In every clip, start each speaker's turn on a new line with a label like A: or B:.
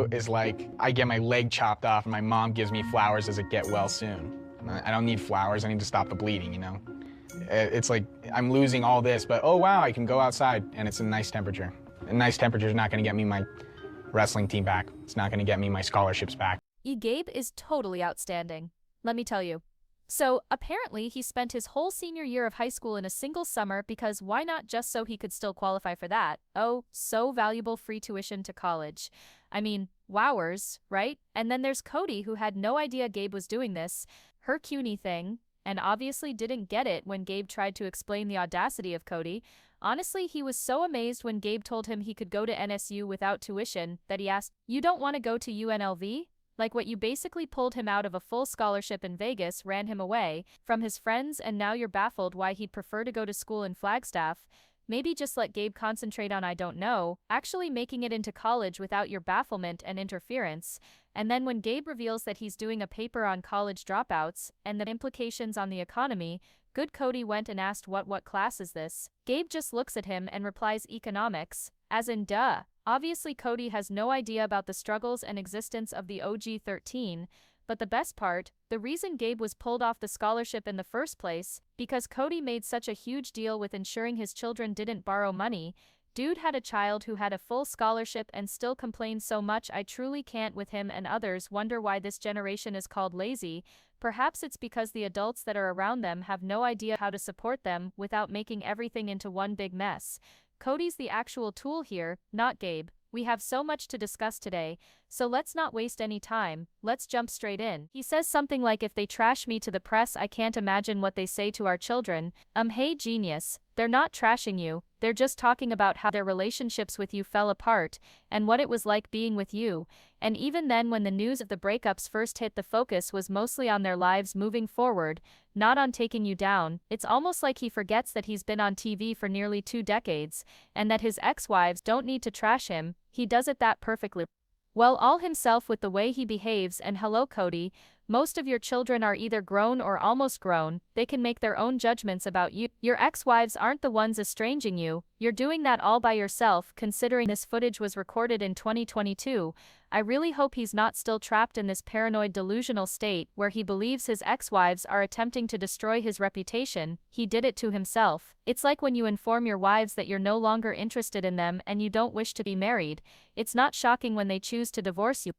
A: is like I get my leg chopped off and my mom gives me flowers as a get well soon. I don't need flowers, I need to stop the bleeding, you know? It's like I'm losing all this, but oh wow, I can go outside and it's a nice temperature. A nice temperature is not gonna get me my wrestling team back. It's not gonna get me my scholarships back.
B: Gabe is totally outstanding, let me tell you. So, apparently he spent his whole senior year of high school in a single summer because why not, just so he could still qualify for that? Oh, so valuable free tuition to college. I mean, wowers, right? And then there's Kody, who had no idea Gabe was doing this, her CUNY thing, and obviously didn't get it when Gabe tried to explain the audacity of Kody. Honestly, he was so amazed when Gabe told him he could go to NSU without tuition that he asked, "You don't want to go to UNLV?" Like what, you basically pulled him out of a full scholarship in Vegas, ran him away from his friends, and now you're baffled why he'd prefer to go to school in Flagstaff. Maybe just let Gabe concentrate on, I don't know, actually making it into college without your bafflement and interference. And then when Gabe reveals that he's doing a paper on college dropouts and the implications on the economy, good Kody went and asked what class is this? Gabe just looks at him and replies economics, as in duh. Obviously Kody has no idea about the struggles and existence of the OG-13, but the best part, the reason Gabe was pulled off the scholarship in the first place, because Kody made such a huge deal with ensuring his children didn't borrow money. Dude had a child who had a full scholarship and still complains so much. I truly can't with him, and others wonder why this generation is called lazy. Perhaps it's because the adults that are around them have no idea how to support them without making everything into one big mess. Kody's the actual tool here, not Gabe. We have so much to discuss today, so let's not waste any time, let's jump straight in. He says something like, "If they trash me to the press, I can't imagine what they say to our children." Hey genius, they're not trashing you, they're just talking about how their relationships with you fell apart, and what it was like being with you. And even then, when the news of the breakups first hit, the focus was mostly on their lives moving forward, not on taking you down. It's almost like he forgets that he's been on TV for nearly 2 decades, and that his ex-wives don't need to trash him. He does it that perfectly well all himself with the way he behaves. And hello Kody, most of your children are either grown or almost grown, they can make their own judgments about you. Your ex-wives aren't the ones estranging you, you're doing that all by yourself. Considering this footage was recorded in 2022, I really hope he's not still trapped in this paranoid delusional state where he believes his ex-wives are attempting to destroy his reputation. He did it to himself. It's like when you inform your wives that you're no longer interested in them and you don't wish to be married. It's not shocking when they choose to divorce you.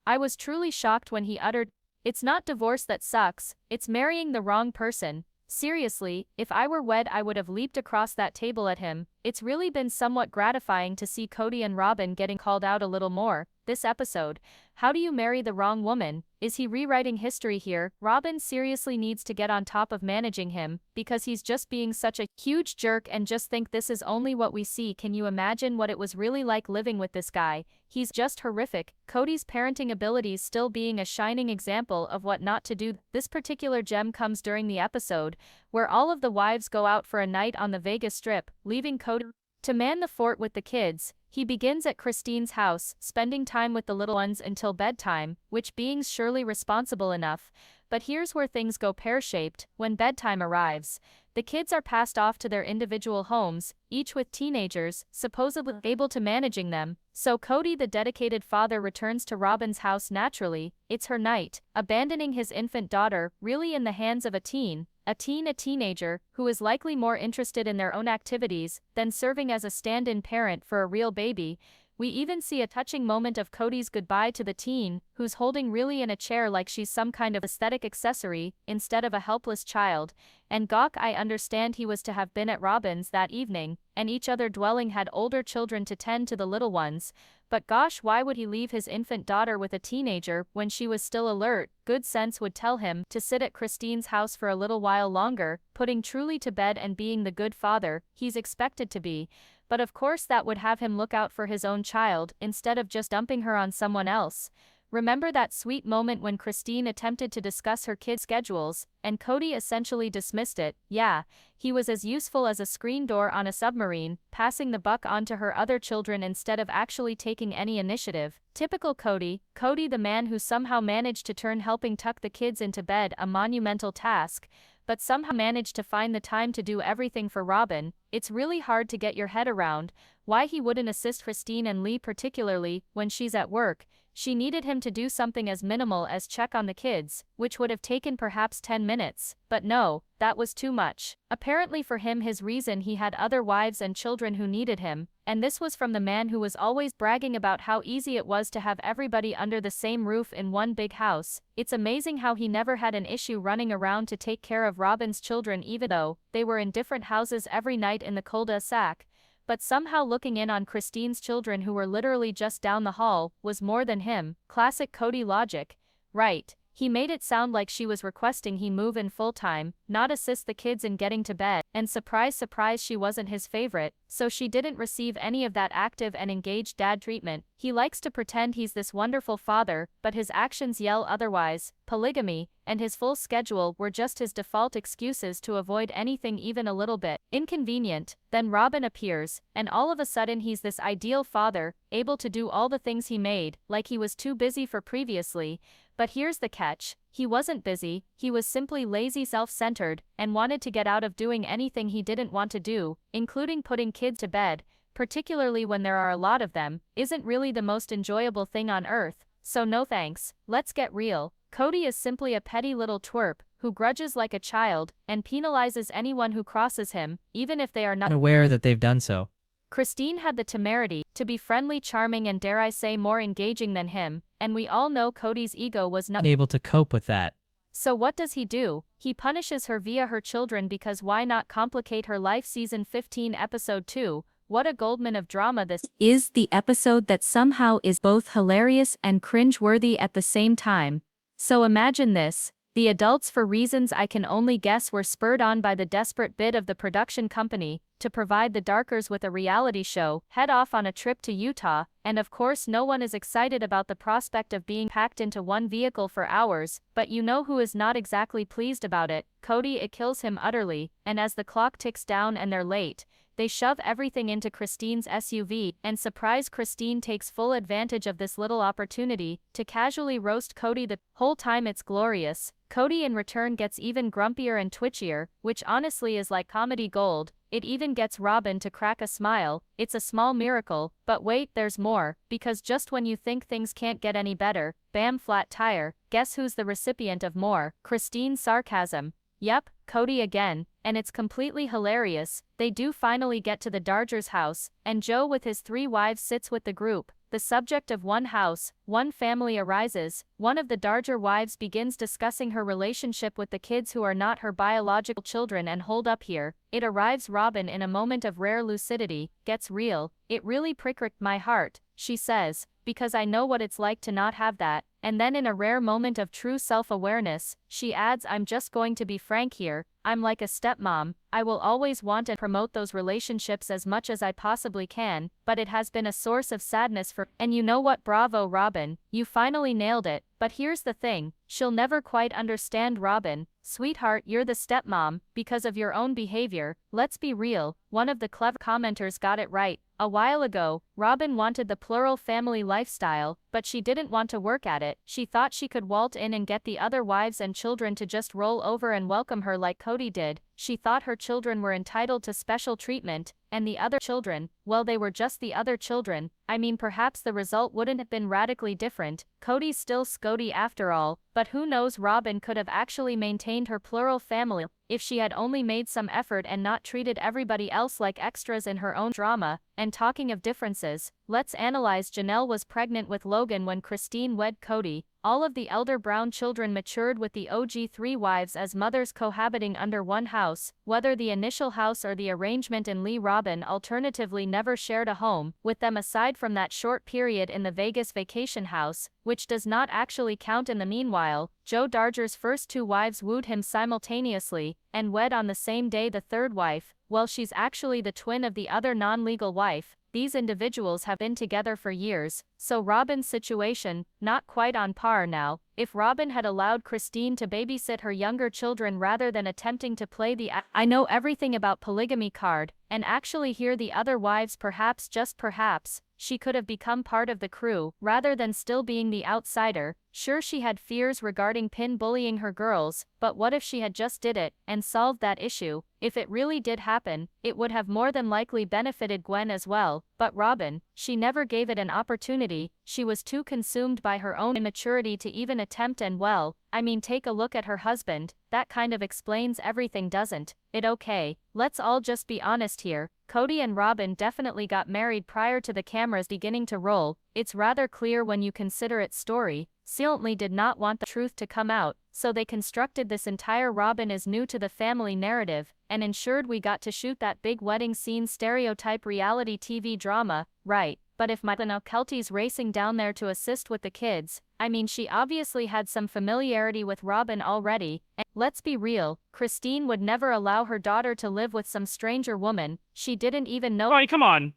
B: I was truly shocked when he uttered, "It's not divorce that sucks, it's marrying the wrong person." Seriously, if I were wed, I would have leaped across that table at him. It's really been somewhat gratifying to see Kody and Robyn getting called out a little more this episode. How do you marry the wrong woman? Is he rewriting history here? Robyn seriously needs to get on top of managing him, because he's just being such a huge jerk. And just think, this is only what we see. Can you imagine what it was really like living with this guy? He's just horrific. Kody's parenting abilities still being a shining example of what not to do. This particular gem comes during the episode where all of the wives go out for a night on the Vegas Strip, leaving Kody to man the fort with the kids. He begins at Christine's house, spending time with the little ones until bedtime, which being's surely responsible enough. But here's where things go pear-shaped. When bedtime arrives, the kids are passed off to their individual homes, each with teenagers, supposedly able to managing them. So Kody, the dedicated father, returns to Robyn's house naturally. It's her night, abandoning his infant daughter, really in the hands of a teenager, who is likely more interested in their own activities than serving as a stand-in parent for a real baby. We even see a touching moment of Kody's goodbye to the teen, who's holding really in a chair like she's some kind of aesthetic accessory, instead of a helpless child. And gawk, I understand he was to have been at Robyn's that evening, and each other dwelling had older children to tend to the little ones. But gosh, why would he leave his infant daughter with a teenager when she was still alert? Good sense would tell him to sit at Christine's house for a little while longer, putting truly to bed and being the good father he's expected to be. But of course that would have him look out for his own child, instead of just dumping her on someone else. Remember that sweet moment when Christine attempted to discuss her kids' schedules, and Kody essentially dismissed it? Yeah, he was as useful as a screen door on a submarine, passing the buck on to her other children instead of actually taking any initiative. Typical Kody. Kody, the man who somehow managed to turn helping tuck the kids into bed a monumental task, but somehow managed to find the time to do everything for Robyn. It's really hard to get your head around. why he wouldn't assist Christine and Lee, particularly when she's at work. She needed him to do something as minimal as check on the kids, which would have taken perhaps 10 minutes. But no, that was too much. Apparently for him, his reason, he had other wives and children who needed him, and this was from the man who was always bragging about how easy it was to have everybody under the same roof in one big house. It's amazing how he never had an issue running around to take care of Robyn's children, even though they were in different houses every night in the cul-de-sac. But somehow looking in on Christine's children, who were literally just down the hall, was more than him. Classic Kody logic. Right. He made it sound like she was requesting he move in full-time, not assist the kids in getting to bed, and surprise surprise, she wasn't his favorite, so she didn't receive any of that active and engaged dad treatment. He likes to pretend he's this wonderful father, but his actions yell otherwise. Polygamy and his full schedule were just his default excuses to avoid anything even a little bit inconvenient. Then Robyn appears, and all of a sudden he's this ideal father, able to do all the things he made like he was too busy for previously. But here's the catch. He wasn't busy, he was simply lazy, self-centered, and wanted to get out of doing anything he didn't want to do, including putting kids to bed, particularly when there are a lot of them, isn't really the most enjoyable thing on earth. So no thanks. Let's get real. Kody is simply a petty little twerp who grudges like a child and penalizes anyone who crosses him, even if they are not
C: aware that they've done so.
B: Christine had the temerity to be friendly, charming, and dare I say more engaging than him, and we all know Kody's ego was not
C: Able to cope with that.
B: So what does he do? He punishes her via her children, because why not complicate her life? Season 15 episode 2. What a goldmine of drama this is, the episode that somehow is both hilarious and cringe-worthy at the same time. So imagine this. The adults, for reasons I can only guess, were spurred on by the desperate bid of the production company to provide the Darkers with a reality show, head off on a trip to Utah, and of course no one is excited about the prospect of being packed into one vehicle for hours, but you know who is not exactly pleased about it? Kody. It kills him utterly, and as the clock ticks down and they're late, they shove everything into Christine's SUV, and surprise, Christine takes full advantage of this little opportunity to casually roast Kody. The whole time it's glorious. Kody in return gets even grumpier and twitchier, which honestly is like comedy gold. It even gets Robyn to crack a smile. It's a small miracle, but wait, there's more, because just when you think things can't get any better, bam, flat tire, guess who's the recipient of more? Christine's sarcasm. Yep, Kody again, and it's completely hilarious. They do finally get to the Dargers' house, and Joe with his 3 wives sits with the group. The subject of one house, one family arises. One of the Darger wives begins discussing her relationship with the kids who are not her biological children, and hold up here. It arrives. Robyn, in a moment of rare lucidity, gets real. It really pricked my heart, she says, because I know what it's like to not have that. And then in a rare moment of true self-awareness, she adds, I'm just going to be frank here, I'm like a stepmom. I will always want and promote those relationships as much as I possibly can, but it has been a source of sadness for— And you know what? Bravo, Robyn, you finally nailed it. But here's the thing, she'll never quite understand. Robyn, sweetheart, you're the stepmom because of your own behavior. Let's be real, one of the clever commenters got it right. A while ago, Robyn wanted the plural family lifestyle, but she didn't want to work at it. She thought she could waltz in and get the other wives and children to just roll over and welcome her like Kody did. She thought her children were entitled to special treatment, and the other children, well, they were just the other children. I mean, perhaps the result wouldn't have been radically different. Kody's still Skody after all, but who knows, Robyn could have actually maintained her plural family if she had only made some effort and not treated everybody else like extras in her own drama. And talking of differences, let's analyze. Janelle was pregnant with Logan when Christine wed Kody. All of the elder Brown children matured with the OG 3 wives as mothers, cohabiting under one house, whether the initial house or the arrangement in Lee. Robyn alternatively never shared a home with them aside from that short period in the Vegas vacation house, which does not actually count. In the meanwhile, Joe Darger's first 2 wives wooed him simultaneously and wed on the same day the third wife. Well, she's actually the twin of the other non-legal wife. These individuals have been together for years, so Robyn's situation, not quite on par now. If Robyn had allowed Christine to babysit her younger children rather than attempting to play the I know everything about polygamy card, and actually hear the other wives, perhaps, just perhaps, she could have become part of the crew, rather than still being the outsider. Sure, she had fears regarding Pin bullying her girls, but what if she had just did it, and solved that issue? If it really did happen, it would have more than likely benefited Gwen as well. But Robyn, she never gave it an opportunity. She was too consumed by her own immaturity to even attempt, and well, I mean, take a look at her husband. That kind of explains everything, doesn't it? Okay, let's all just be honest here. Kody and Robyn definitely got married prior to the cameras beginning to roll. It's rather clear when you consider its story. Silently did not want the truth to come out, so they constructed this entire Robyn is new to the family narrative, and ensured we got to shoot that big wedding scene stereotype reality TV drama, right? But if Kelty's racing down there to assist with the kids, I mean, she obviously had some familiarity with Robyn already, and let's be real, Christine would never allow her daughter to live with some stranger woman. She didn't even know.
D: Oh, come on.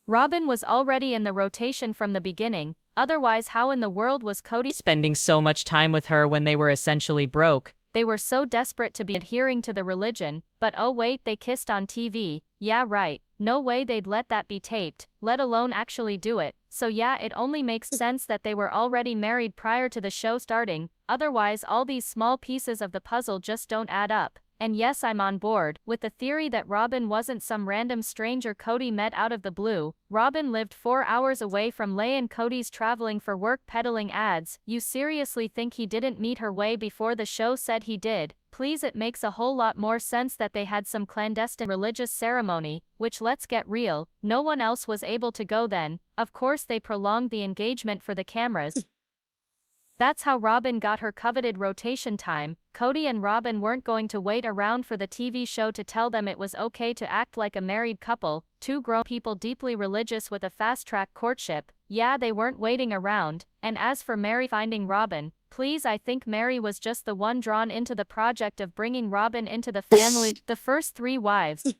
B: Robyn was already in the rotation from the beginning. Otherwise, how in the world was Kody
E: spending so much time with her when they were essentially broke?
B: They were so desperate to be adhering to the religion, but oh wait, they kissed on TV. Yeah, right. No way they'd let that be taped, let alone actually do it. So yeah, it only makes sense that they were already married prior to the show starting. Otherwise, all these small pieces of the puzzle just don't add up. And yes, I'm on board with the theory that Robyn wasn't some random stranger Kody met out of the blue. Robyn lived 4 hours away from Leigh, and Kody's traveling for work peddling ads. You seriously think he didn't meet her way before the show said he did? Please, it makes a whole lot more sense that they had some clandestine religious ceremony, which, let's get real, no one else was able to go then. Of course they prolonged the engagement for the cameras. That's how Robyn got her coveted rotation time. Kody and Robyn weren't going to wait around for the TV show to tell them it was okay to act like a married couple, two grown people deeply religious with a fast-track courtship. Yeah, they weren't waiting around. And as for Mary finding Robyn, please, I think Mary was just the one drawn into the project of bringing Robyn into the family. The first 3 wives.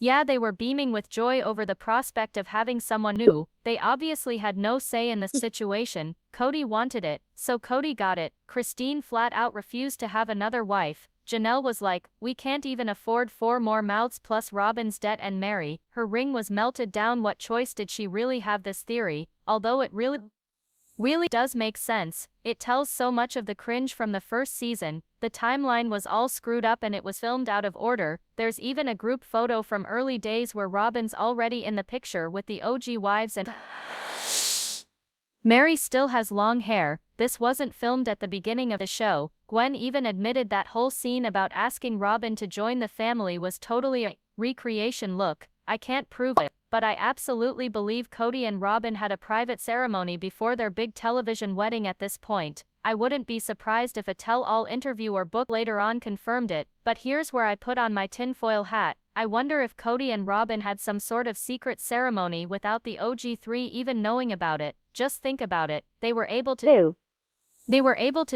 B: Yeah, they were beaming with joy over the prospect of having someone new. They obviously had no say in the situation. Kody wanted it, so Kody got it. Christine flat out refused to have another wife. Janelle was like, we can't even afford 4 more mouths plus Robyn's debt, and Mary, her ring was melted down. What choice did she really have? This theory, although it really does make sense, it tells so much of the cringe from the first season. The timeline was all screwed up and it was filmed out of order. There's even a group photo from early days where Robyn's already in the picture with the OG wives, and Mary still has long hair. This wasn't filmed at the beginning of the show. Gwen even admitted that whole scene about asking Robyn to join the family was totally a recreation. Look, I can't prove it, but I absolutely believe Kody and Robyn had a private ceremony before their big television wedding at this point. I wouldn't be surprised if a tell-all interview or book later on confirmed it, but here's where I put on my tinfoil hat. I wonder if Kody and Robyn had some sort of secret ceremony without the OG3 even knowing about it. Just think about it. They were able to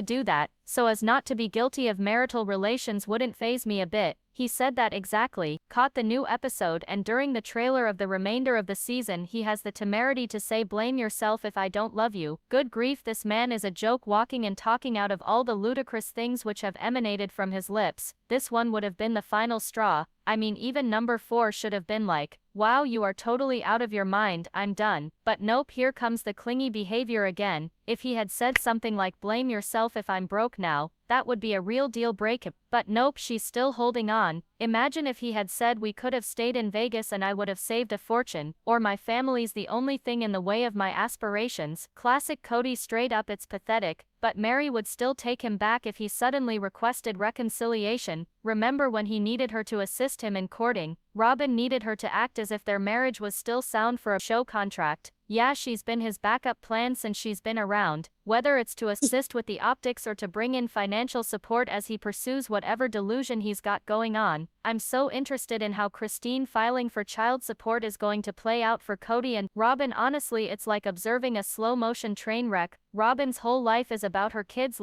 B: do that, so as not to be guilty of marital relations. Wouldn't faze me a bit. He said that exactly. Caught the new episode, and during the trailer of the remainder of the season he has the temerity to say, blame yourself if I don't love you. Good grief, this man is a joke, walking and talking out of all the ludicrous things which have emanated from his lips. This one would have been the final straw. I mean, even number 4 should have been like, wow, you are totally out of your mind, I'm done. But nope, here comes the clingy behavior again. If he had said something like, blame yourself if I'm broke now, that would be a real deal breaker. But nope, she's still holding on. Imagine if he had said, we could have stayed in Vegas and I would have saved a fortune, or my family's the only thing in the way of my aspirations. Classic Kody, straight up. It's pathetic. But Mary would still take him back if he suddenly requested reconciliation. Remember when he needed her to assist him in courting? Robyn needed her to act as if their marriage was still sound for a show contract. Yeah, she's been his backup plan since she's been around, whether it's to assist with the optics or to bring in financial support as he pursues whatever delusion he's got going on. I'm so interested in how Christine filing for child support is going to play out for Kody and Robyn. Honestly, it's like observing a slow-motion train wreck. Robyn's whole life is about her kids.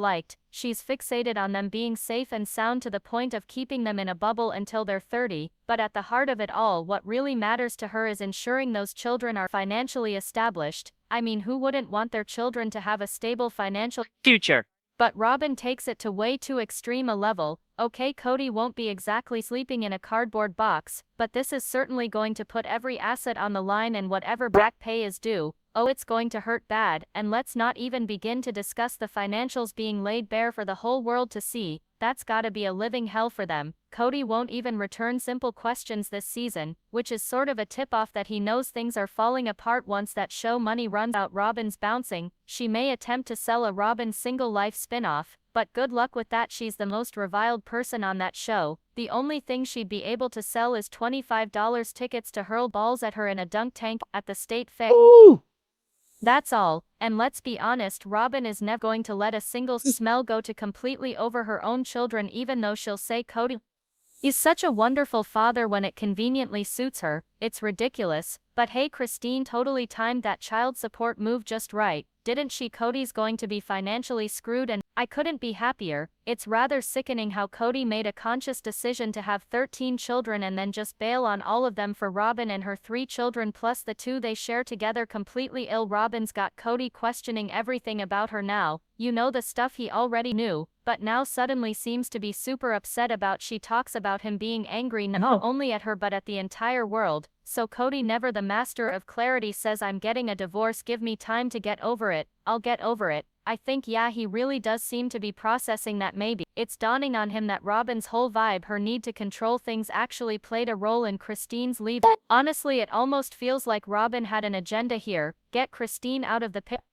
B: She's fixated on them being safe and sound to the point of keeping them in a bubble until they're 30, but at the heart of it all, what really matters to her is ensuring those children are financially established. I mean, who wouldn't want their children to have a stable financial
E: future?
B: But Robyn takes it to way too extreme a level. Okay, Kody won't be exactly sleeping in a cardboard box, but this is certainly going to put every asset on the line and whatever back pay is due. Oh, it's going to hurt bad, and let's not even begin to discuss the financials being laid bare for the whole world to see. That's gotta be a living hell for them. Kody won't even return simple questions this season, which is sort of a tip-off that he knows things are falling apart once that show money runs out. Robyn's bouncing. She may attempt to sell a Robyn single life spin-off, but good luck with that. She's the most reviled person on that show. The only thing she'd be able to sell is $25 tickets to hurl balls at her in a dunk tank at the state fair.
E: Ooh.
B: That's all, and let's be honest, Robyn is never going to let a single smell go to completely over her own children, even though she'll say Kody is such a wonderful father when it conveniently suits her. It's ridiculous, but hey, Christine totally timed that child support move just right, didn't she? Kody's going to be financially screwed, and I couldn't be happier. It's rather sickening how Kody made a conscious decision to have 13 children and then just bail on all of them for Robyn and her 3 children plus the 2 they share together. Completely ill. Robyn's got Kody questioning everything about her now, you know, the stuff he already knew, but now suddenly seems to be super upset about. She talks about him being angry not only at her but at the entire world. So Kody, never the master of clarity, says, I'm getting a divorce, give me time to get over it. I'll get over it. I think, yeah, he really does seem to be processing that. Maybe it's dawning on him that Robyn's whole vibe, her need to control things, actually played a role in Christine's leave. Honestly, it almost feels like Robyn had an agenda here. Get Christine out of the picture.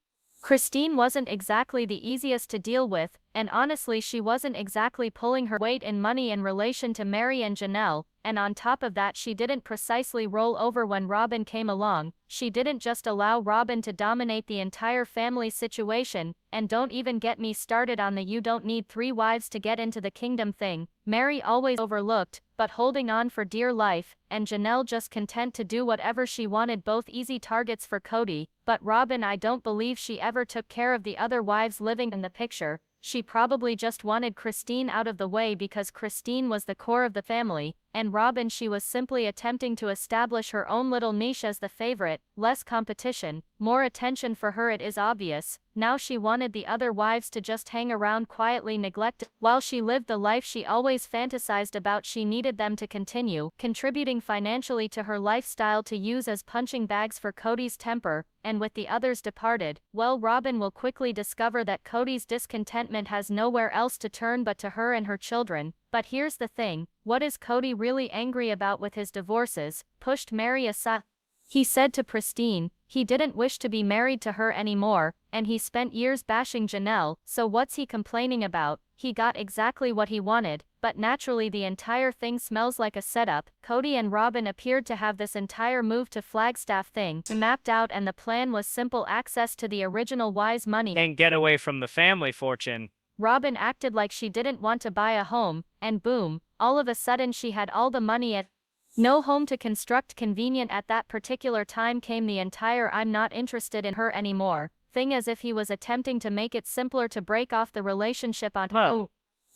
B: Christine wasn't exactly the easiest to deal with, and honestly she wasn't exactly pulling her weight in money in relation to Meri and Janelle, and on top of that she didn't precisely roll over when Robyn came along. She didn't just allow Robyn to dominate the entire family situation, and don't even get me started on the you don't need 3 wives to get into the kingdom thing. Meri always overlooked, but holding on for dear life, and Janelle just content to do whatever she wanted, both easy targets for Kody. But Robyn, I don't believe she ever took care of the other wives living in the picture. She probably just wanted Christine out of the way because Christine was the core of the family, and Robyn, she was simply attempting to establish her own little niche as the favorite. Less competition, more attention for her, it is obvious. Now she wanted the other wives to just hang around quietly, neglected. While she lived the life she always fantasized about, she needed them to continue contributing financially to her lifestyle to use as punching bags for Kody's temper. And with the others departed, well, Robyn will quickly discover that Kody's discontentment has nowhere else to turn but to her and her children. But here's the thing, what is Kody really angry about with his divorces? Pushed Meri aside. He said to Christine, he didn't wish to be married to her anymore, and he spent years bashing Janelle, so what's he complaining about? He got exactly what he wanted, but naturally the entire thing smells like a setup. Kody and Robyn appeared to have this entire move to Flagstaff thing mapped out, and the plan was simple: access to the original wives' money
D: and get away from the family fortune.
B: Robyn acted like she didn't want to buy a home, and boom, all of a sudden she had all the money at no home to construct. Convenient at that particular time came the entire I'm not interested in her anymore thing, as if he was attempting to make it simpler to break off the relationship on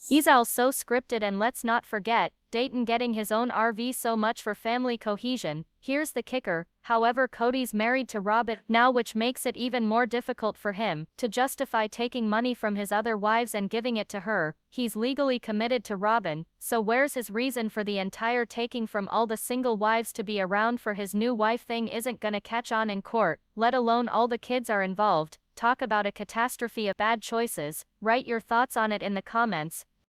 B: He's all so scripted. And let's not forget, Dayton getting his own RV, so much for family cohesion. Here's the kicker, however, Kody's married to Robyn now, which makes it even more difficult for him to justify taking money from his other wives and giving it to her. He's legally committed to Robyn, so where's his reason for the entire taking from all the single wives to be around for his new wife thing? Isn't gonna catch on in court, let alone all the kids are involved. Talk about a catastrophe of bad choices. Write your thoughts on it in the comments.